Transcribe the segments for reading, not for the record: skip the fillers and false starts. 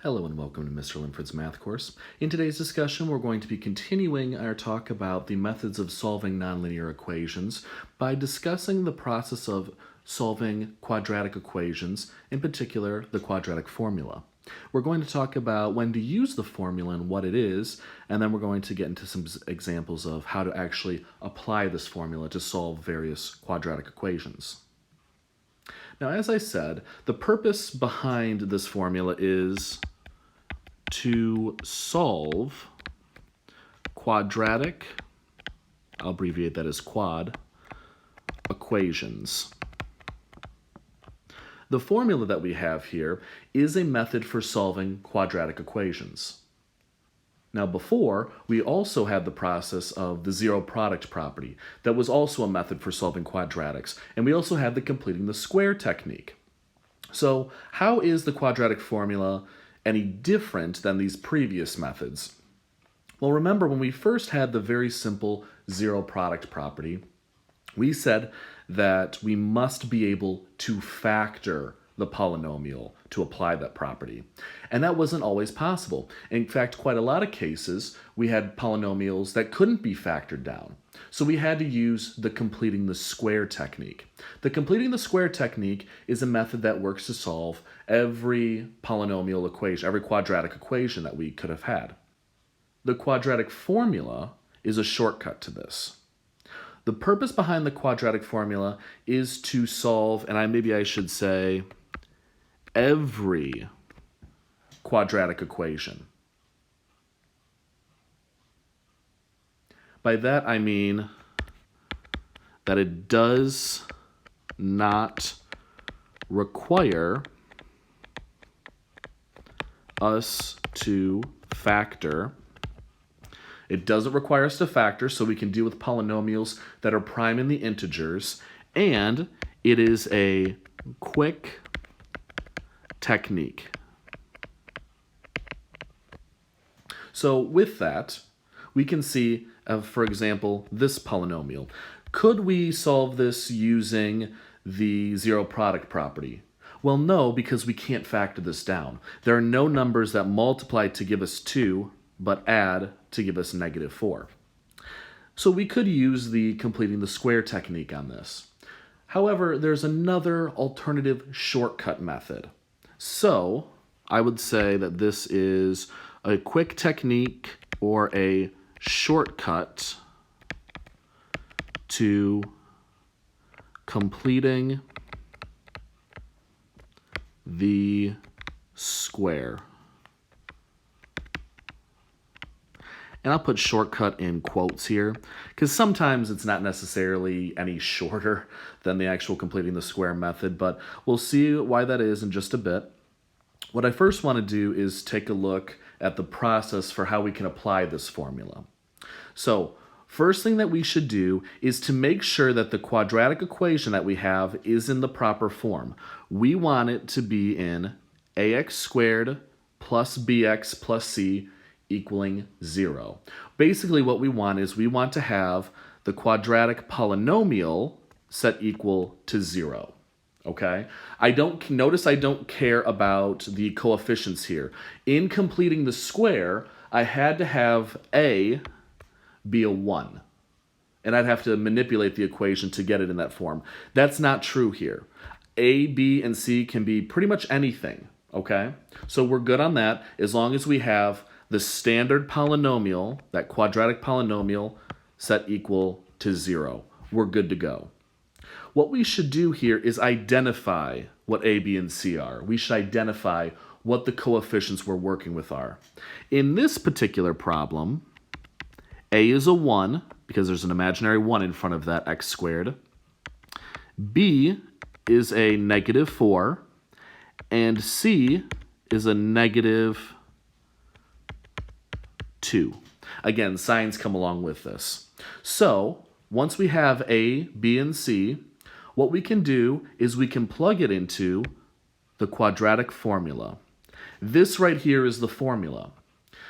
Hello and welcome to Mr. Linford's math course. In today's discussion, we're going to be continuing our talk about the methods of solving nonlinear equations by discussing the process of solving quadratic equations, in particular the quadratic formula. We're going to talk about when to use the formula and what it is, and then we're going to get into some examples of how to actually apply this formula to solve various quadratic equations. Now, as I said, the purpose behind this formula is to solve quadratic, I'll abbreviate that as quad, equations. The formula that we have here is a method for solving quadratic equations. Now before, we also had the process of the zero product property that was also a method for solving quadratics, and we also had the completing the square technique. So how is the quadratic formula any different than these previous methods? Well, remember when we first had the very simple zero product property, we said that we must be able to factor the polynomial to apply that property. And that wasn't always possible. In fact, quite a lot of cases, we had polynomials that couldn't be factored down. So we had to use the completing the square technique. The completing the square technique is a method that works to solve every polynomial equation, every quadratic equation that we could have had. The quadratic formula is a shortcut to this. The purpose behind the quadratic formula is to solve, and maybe I should say, every quadratic equation. By that I mean that it does not require us to factor. It doesn't require us to factor, so we can deal with polynomials that are prime in the integers, and it is a quick technique. So with that, we can see, for example, this polynomial. Could we solve this using the zero product property? Well, no, because we can't factor this down. There are no numbers that multiply to give us 2, but add to give us -4. So we could use the completing the square technique on this. However, there's another alternative shortcut method. So I would say that this is a quick technique or a shortcut to completing the square. And I'll put shortcut in quotes here, because sometimes it's not necessarily any shorter than the actual completing the square method, but we'll see why that is in just a bit. What I first want to do is take a look at the process for how we can apply this formula. So, first thing that we should do is to make sure that the quadratic equation that we have is in the proper form. We want it to be in ax squared plus bx plus c equaling 0. Basically what we want is we want to have the quadratic polynomial set equal to 0. Okay? Notice I don't care about the coefficients here. In completing the square, I had to have a be a 1. And I'd have to manipulate the equation to get it in that form. That's not true here. A, B, and C can be pretty much anything. Okay? So we're good on that as long as we have the standard polynomial, that quadratic polynomial, set equal to 0. We're good to go. What we should do here is identify what A, B, and C are. We should identify what the coefficients we're working with are. In this particular problem, A is a 1, because there's an imaginary 1 in front of that x squared. B is a -4, and C is a -2. Again, signs come along with this. So, once we have A, B, and C, what we can do is we can plug it into the quadratic formula. This right here is the formula.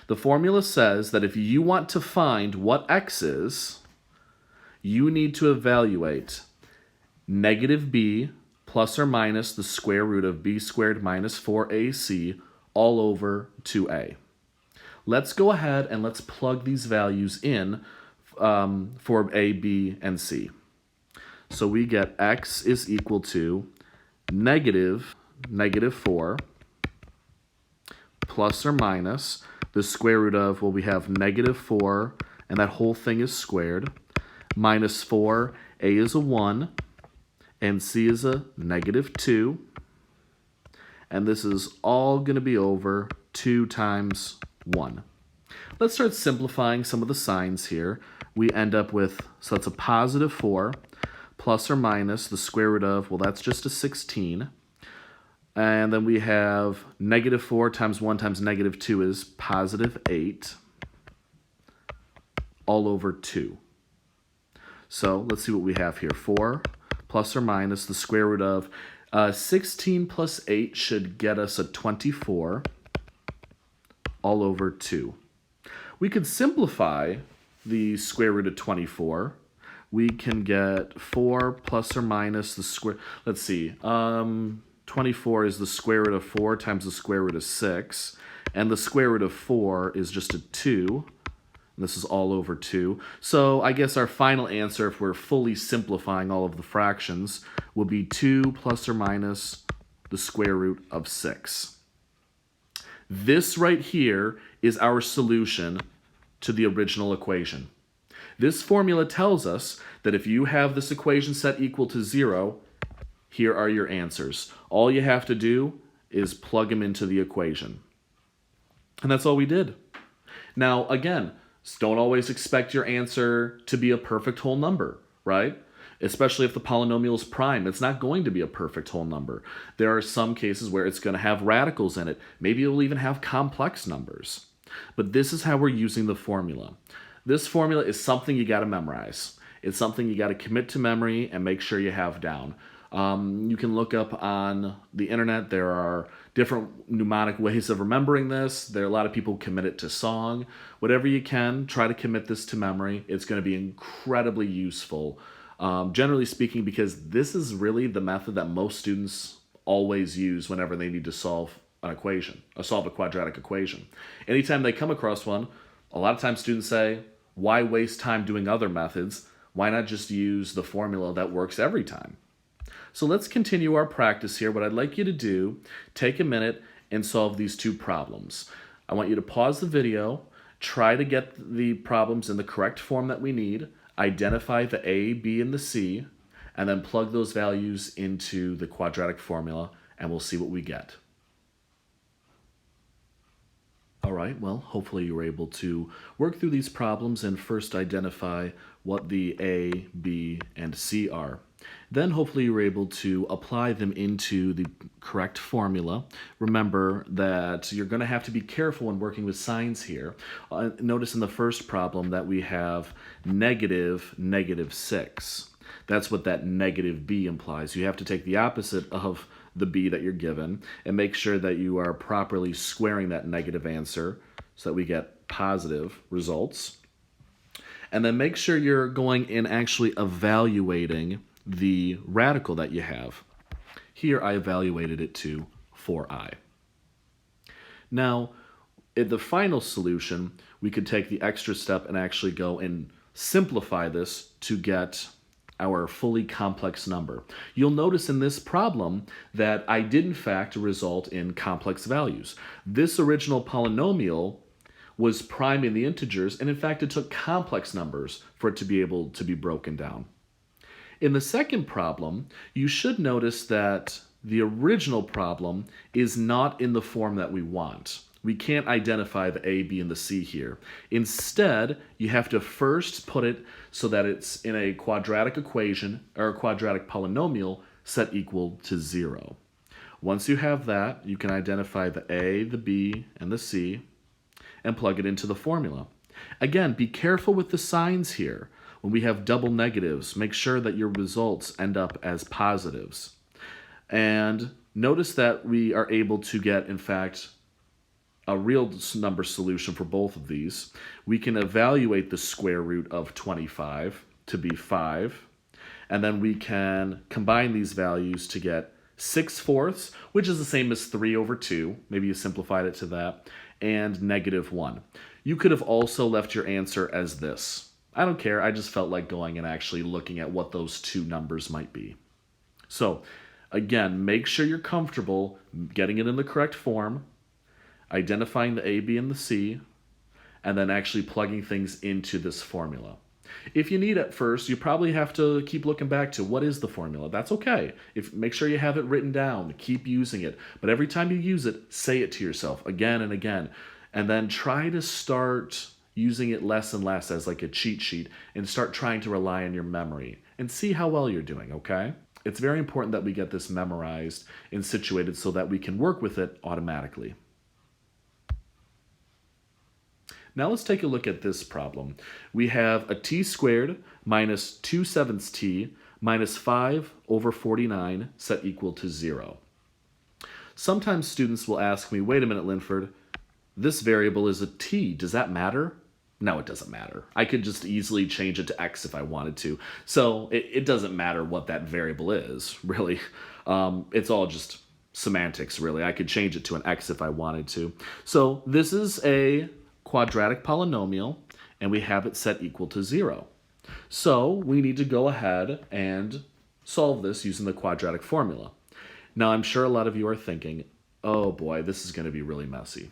The formula says that if you want to find what x is, you need to evaluate -b plus or minus the square root of b squared minus 4ac all over 2a. Let's go ahead and let's plug these values in for a, b, and c. So we get x is equal to negative 4 plus or minus the square root of, well, we have negative 4, and that whole thing is squared, minus 4, a is a 1, and c is a negative 2. And this is all going to be over 2 times 1. Let's start simplifying some of the signs here. We end up with, so that's a positive 4, plus or minus the square root of, well, that's just a 16. And then we have negative 4 times 1 times negative 2 is positive 8, all over 2. So let's see what we have here. 4 plus or minus the square root of 16 plus 8 should get us a 24, all over 2. We could simplify the square root of 24. We can get 4 plus or minus the square, let's see, 24 is the square root of 4 times the square root of 6, and the square root of 4 is just a 2. And this is all over 2. So I guess our final answer, if we're fully simplifying all of the fractions, will be 2 plus or minus the square root of 6. This right here is our solution to the original equation. This formula tells us that if you have this equation set equal to 0, here are your answers. All you have to do is plug them into the equation. And that's all we did. Now, again, don't always expect your answer to be a perfect whole number, right? Especially if the polynomial is prime. It's not going to be a perfect whole number. There are some cases where it's going to have radicals in it. Maybe it'll even have complex numbers. But this is how we're using the formula. This formula is something you got to memorize. It's something you got to commit to memory and make sure you have down. You can look up on the internet. There are different mnemonic ways of remembering this. There are a lot of people who commit it to song. Whatever you can, try to commit this to memory. It's going to be incredibly useful, generally speaking, because this is really the method that most students always use whenever they need to solve an equation, or solve a quadratic equation. Anytime they come across one, a lot of times students say, why waste time doing other methods? Why not just use the formula that works every time? So let's continue our practice here. What I'd like you to do, take a minute and solve these two problems. I want you to pause the video, try to get the problems in the correct form that we need, identify the A, B, and the C, and then plug those values into the quadratic formula, and we'll see what we get. All right, well, hopefully you were able to work through these problems and first identify what the A, B, and C are. Then hopefully you were able to apply them into the correct formula. Remember that you're going to have to be careful when working with signs here. Notice in the first problem that we have negative 6. That's what that negative b implies. You have to take the opposite of the b that you're given and make sure that you are properly squaring that negative answer so that we get positive results. And then make sure you're going and actually evaluating the radical that you have. Here I evaluated it to 4i. Now, in the final solution, we could take the extra step and actually go and simplify this to get our fully complex number. You'll notice in this problem that I did in fact result in complex values. This original polynomial was prime in the integers, and in fact it took complex numbers for it to be able to be broken down. In the second problem, you should notice that the original problem is not in the form that we want. We can't identify the A, B, and the C here. Instead, you have to first put it so that it's in a quadratic equation or a quadratic polynomial set equal to 0. Once you have that, you can identify the A, the B, and the C and plug it into the formula. Again, be careful with the signs here. When we have double negatives, make sure that your results end up as positives. And notice that we are able to get, in fact, a real number solution for both of these. We can evaluate the square root of 25 to be 5, and then we can combine these values to get 6/4, which is the same as 3 over 2. Maybe you simplified it to that. And -1. You could have also left your answer as this. I don't care. I just felt like going and actually looking at what those two numbers might be. So, again, make sure you're comfortable getting it in the correct form, identifying the A, B, and the C, and then actually plugging things into this formula. If you need it first, you probably have to keep looking back to what is the formula. That's okay. Make sure you have it written down. Keep using it. But every time you use it, say it to yourself again and again. And then try to start using it less and less as like a cheat sheet and start trying to rely on your memory and see how well you're doing, okay? It's very important that we get this memorized and situated so that we can work with it automatically. Now let's take a look at this problem. We have a t squared minus 2/7 t minus 5 over 49 set equal to 0. Sometimes students will ask me, wait a minute, Linford, this variable is a t. Does that matter? No, it doesn't matter. I could just easily change it to x if I wanted to. So it doesn't matter what that variable is, really. It's all just semantics, really. I could change it to an x if I wanted to. So this is a quadratic polynomial, and we have it set equal to 0. So we need to go ahead and solve this using the quadratic formula. Now, I'm sure a lot of you are thinking, oh boy, this is going to be really messy.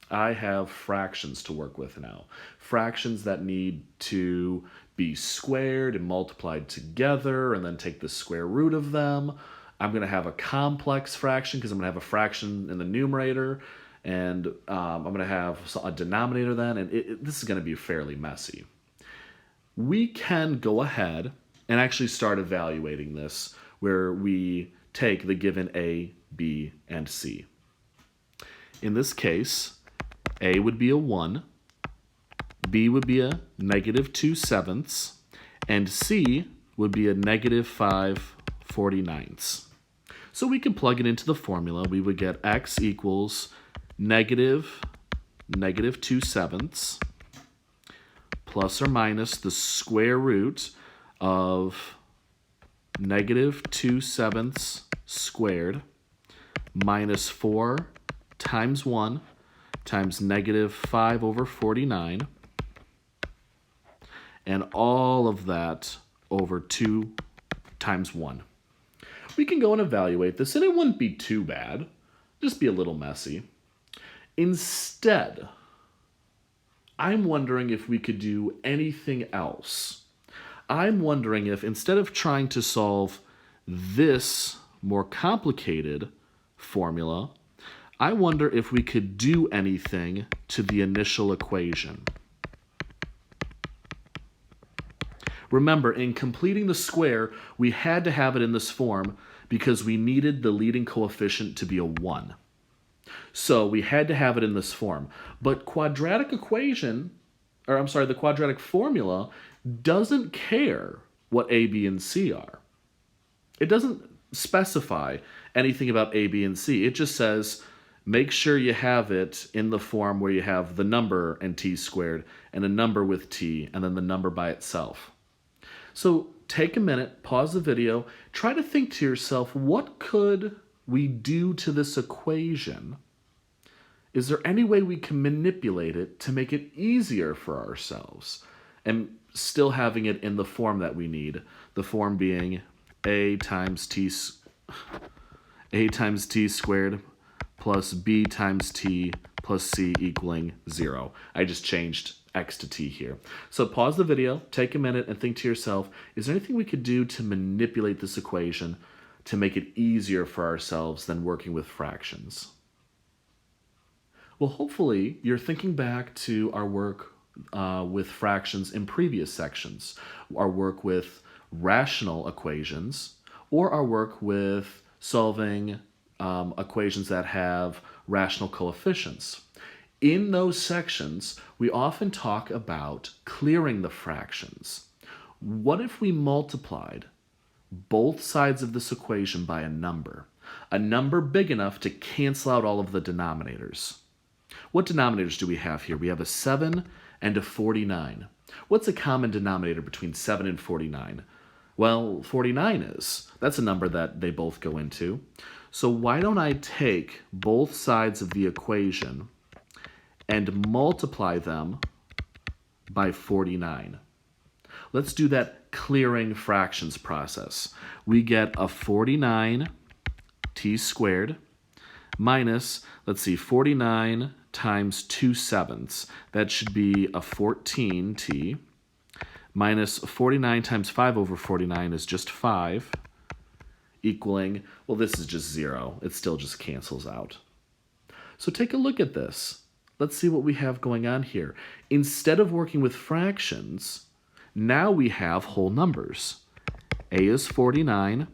I have fractions to work with now. Fractions that need to be squared and multiplied together and then take the square root of them. I'm going to have a complex fraction because I'm going to have a fraction in the numerator, and I'm going to have a denominator then, and this is going to be fairly messy. We can go ahead and actually start evaluating this where we take the given A, B, and C. In this case, A would be a 1, B would be a -2/7, and C would be a -5/49. So we can plug it into the formula. We would get x equals -2/7 plus or minus the square root of -2/7 squared minus 4 times 1 times -5 over 49, and all of that over 2 times 1. We can go and evaluate this, and it wouldn't be too bad, just be a little messy. Instead, I'm wondering if we could do anything else. I'm wondering if instead of trying to solve this more complicated formula, I wonder if we could do anything to the initial equation. Remember, in completing the square, we had to have it in this form because we needed the leading coefficient to be a 1. So we had to have it in this form. But the quadratic formula doesn't care what A, B, and C are. It doesn't specify anything about A, B, and C. It just says, make sure you have it in the form where you have the number and t squared and a number with t and then the number by itself. So take a minute, pause the video, try to think to yourself, what could we do to this equation? Is there any way we can manipulate it to make it easier for ourselves and still having it in the form that we need, the form being a times t squared plus b times t plus c equaling 0. I just changed x to t here. So pause the video, take a minute, and think to yourself, is there anything we could do to manipulate this equation to make it easier for ourselves than working with fractions? Well, hopefully you're thinking back to our work with fractions in previous sections, our work with rational equations, or our work with solving equations that have rational coefficients. In those sections, we often talk about clearing the fractions. What if we multiplied both sides of this equation by a number big enough to cancel out all of the denominators? What denominators do we have here? We have a 7 and a 49. What's a common denominator between 7 and 49? Well, 49 is. That's a number that they both go into. So why don't I take both sides of the equation and multiply them by 49? Let's do that clearing fractions process. We get a 49t squared minus, let's see, 49 times 2/7. That should be a 14t minus 49 times 5 over 49 is just 5, equaling, well, this is just 0. It still just cancels out. So take a look at this. Let's see what we have going on here. Instead of working with fractions, now we have whole numbers. A is 49,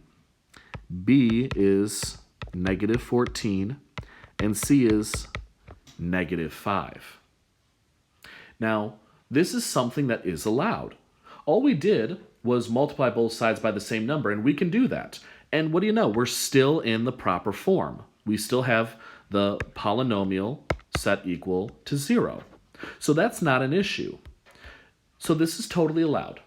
B is negative 14, and C is negative 5. Now, this is something that is allowed. All we did was multiply both sides by the same number, and we can do that. And what do you know? We're still in the proper form. We still have the polynomial set equal to 0. So that's not an issue. So this is totally allowed.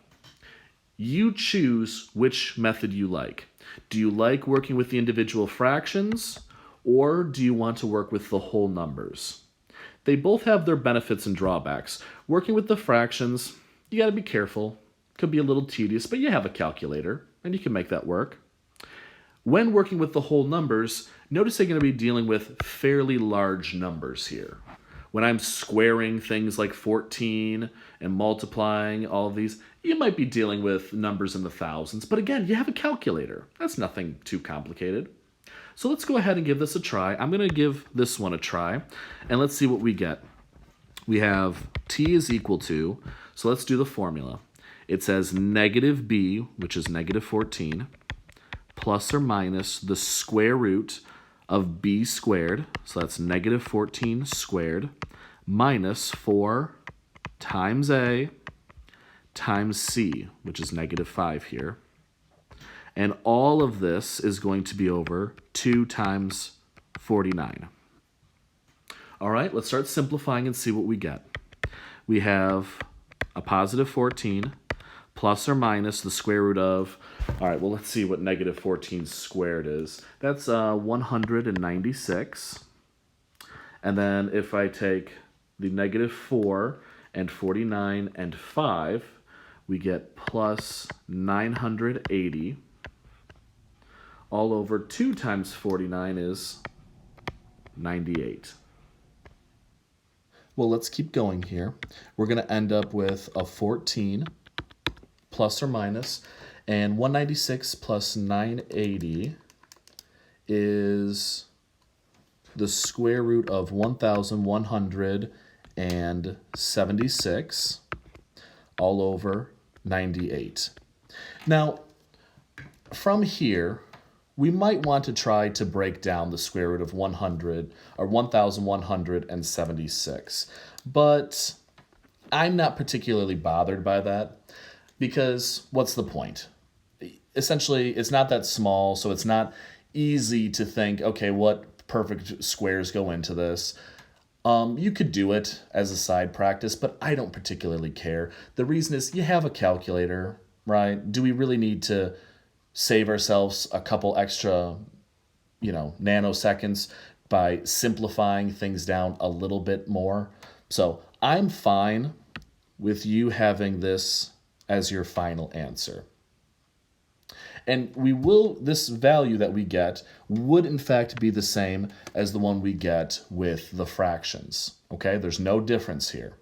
You choose which method you like. Do you like working with the individual fractions, or do you want to work with the whole numbers? They both have their benefits and drawbacks. Working with the fractions, you got to be careful. Could be a little tedious, but you have a calculator, and you can make that work. When working with the whole numbers, notice they're going to be dealing with fairly large numbers here. When I'm squaring things like 14 and multiplying all of these, you might be dealing with numbers in the thousands. But again, you have a calculator. That's nothing too complicated. So let's go ahead and give this a try. I'm going to give this one a try, and let's see what we get. We have t is equal to, so let's do the formula. It says negative b, which is negative 14, plus or minus the square root of b squared, so that's negative 14 squared, minus 4 times a times c, which is negative 5 here. And all of this is going to be over 2 times 49. All right, let's start simplifying and see what we get. We have a positive 14 plus or minus the square root of, all right, well, let's see what negative 14 squared is. That's 196. And then if I take the negative 4 and 49 and 5, we get plus 980. All over 2 times 49 is 98. Well, let's keep going here. We're going to end up with a 14 plus or minus, and 196 plus 980 is the square root of 1,176 all over 98. Now, from here, we might want to try to break down the square root of 100 or 1,176, but I'm not particularly bothered by that because what's the point? Essentially, it's not that small, so it's not easy to think, okay, what perfect squares go into this? You could do it as a side practice, but I don't particularly care. The reason is you have a calculator, right? Do we really need to save ourselves a couple extra, nanoseconds by simplifying things down a little bit more? So I'm fine with you having this as your final answer. And this value that we get would in fact be the same as the one we get with the fractions, okay? There's no difference here.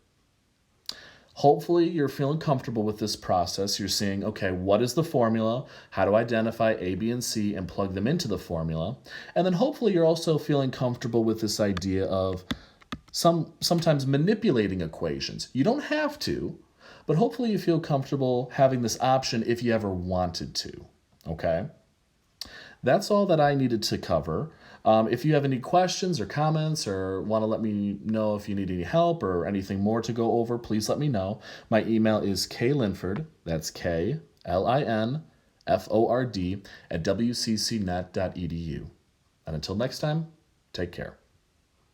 Hopefully you're feeling comfortable with this process. You're seeing, okay, what is the formula? How to identify A, B, and C and plug them into the formula? And then hopefully you're also feeling comfortable with this idea of sometimes manipulating equations. You don't have to, but hopefully you feel comfortable having this option if you ever wanted to, okay? That's all that I needed to cover. If you have any questions or comments or want to let me know if you need any help or anything more to go over, please let me know. My email is klinford, that's KLINFORD, @wccnet.edu. And until next time, take care.